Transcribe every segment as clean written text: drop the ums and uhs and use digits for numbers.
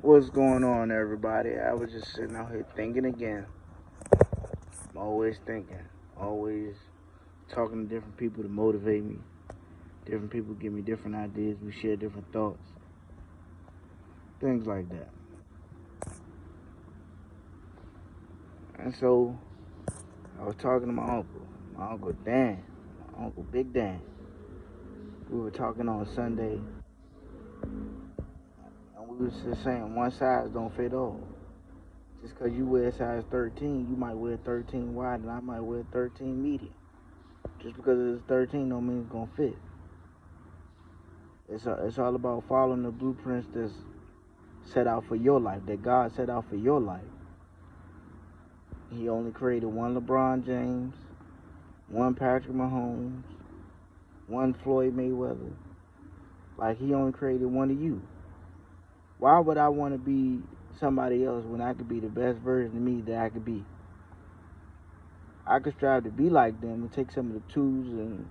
What's going on, everybody? I was just sitting out here thinking again. I'm always thinking, always talking to different people to motivate me. Different people give me different ideas. We share different thoughts, things like that. And so I was talking to my uncle Dan, my uncle Big Dan. We were talking on Sunday, and we was just saying one size don't fit all. Just because you wear size 13, you might wear 13 wide, and I might wear 13 medium. Just because it's 13 don't mean it's gonna fit. It's all about following the blueprints that's set out for your life, that God set out for your life. He only created one LeBron James, one Patrick Mahomes, one Floyd Mayweather. Like, he only created one of you. Why would I want to be somebody else when I could be the best version of me that I could be? I could strive to be like them and take some of the tools and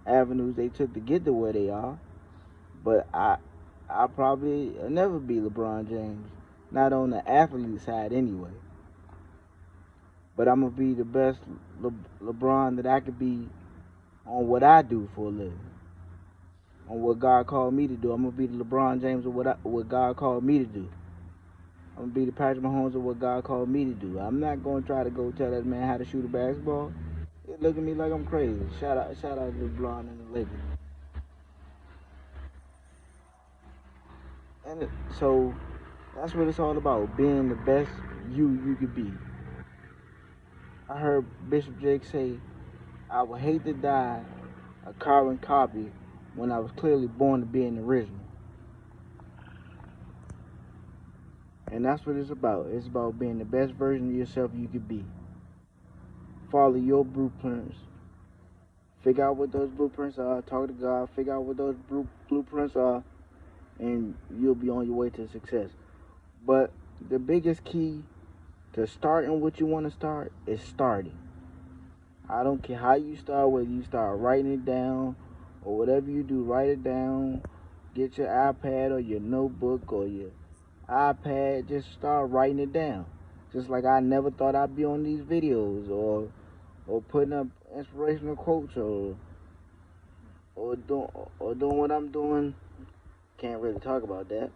avenues they took to get to where they are, but I'll probably never be LeBron James, not on the athlete side anyway. But I'm gonna be the best LeBron that I could be on what I do for a living, on what God called me to do. I'm gonna be the LeBron James of what God called me to do. I'm gonna be the Patrick Mahomes of what God called me to do. I'm not gonna try to go tell that man how to shoot a basketball. He look at me like I'm crazy. Shout out to LeBron and the Lakers. And so that's what it's all about, being the best you could be. I heard Bishop Jake say, I would hate to die a carbon copy when I was clearly born to be an original. And that's what it's about. It's about being the best version of yourself you could be. Follow your blueprints. Figure out what those blueprints are. Talk to God. Figure out what those blueprints are. And you'll be on your way to success. But the biggest key to starting what you want to start is starting. I don't care how you start, whether you start writing it down or whatever you do, write it down. Get your iPad or your notebook or your iPad, just start writing it down. Just like I never thought I'd be on these videos or putting up inspirational quotes or doing what I'm doing. Can't really talk about that.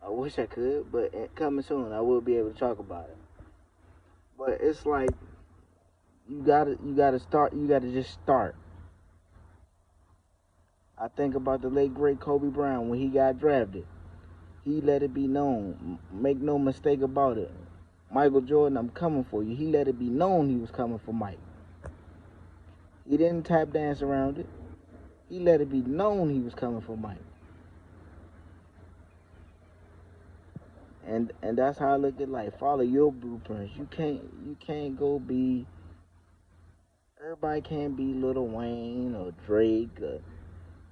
I wish I could, but coming soon I will be able to talk about it. But it's like you gotta start. You gotta just start. I think about the late great Kobe Bryant when he got drafted. He let it be known. Make no mistake about it. Michael Jordan, I'm coming for you. He let it be known he was coming for Mike. He didn't tap dance around it. He let it be known he was coming for Mike. And that's how I look at life. Follow your blueprints. You can't go be. Everybody can't be Lil Wayne or Drake.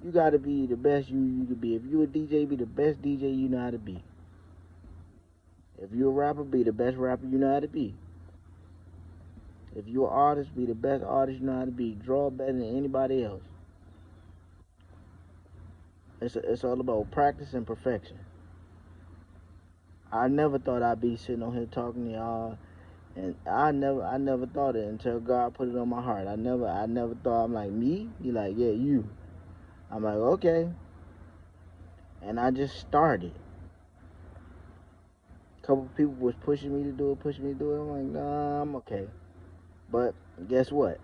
You gotta be the best you could be. If you a DJ, be the best DJ you know how to be. If you a rapper, be the best rapper you know how to be. If you an artist, be the best artist you know how to be. Draw better than anybody else. It's all about practice and perfection. I never thought I'd be sitting on here talking to y'all, and I never thought it until God put it on my heart. I never thought. I'm like, me? He like, yeah, you. I'm like, okay. And I just started. A couple people was pushing me to do it. I'm like, nah, I'm okay. But guess what?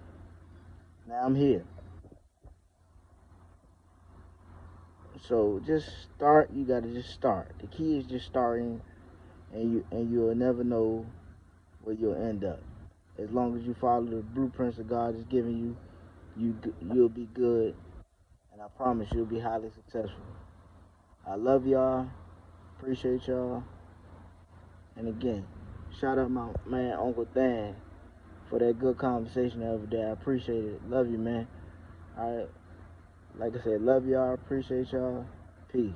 Now I'm here. So just start. You gotta just start. The key is just starting, and you'll never know where you'll end up. As long as you follow the blueprints that God is giving you, you'll be good, and I promise you'll be highly successful. I love y'all. Appreciate y'all. And again, shout out my man Uncle Dan for that good conversation the other day. I appreciate it. Love you, man. All right. Like I said, love y'all. Appreciate y'all. Peace.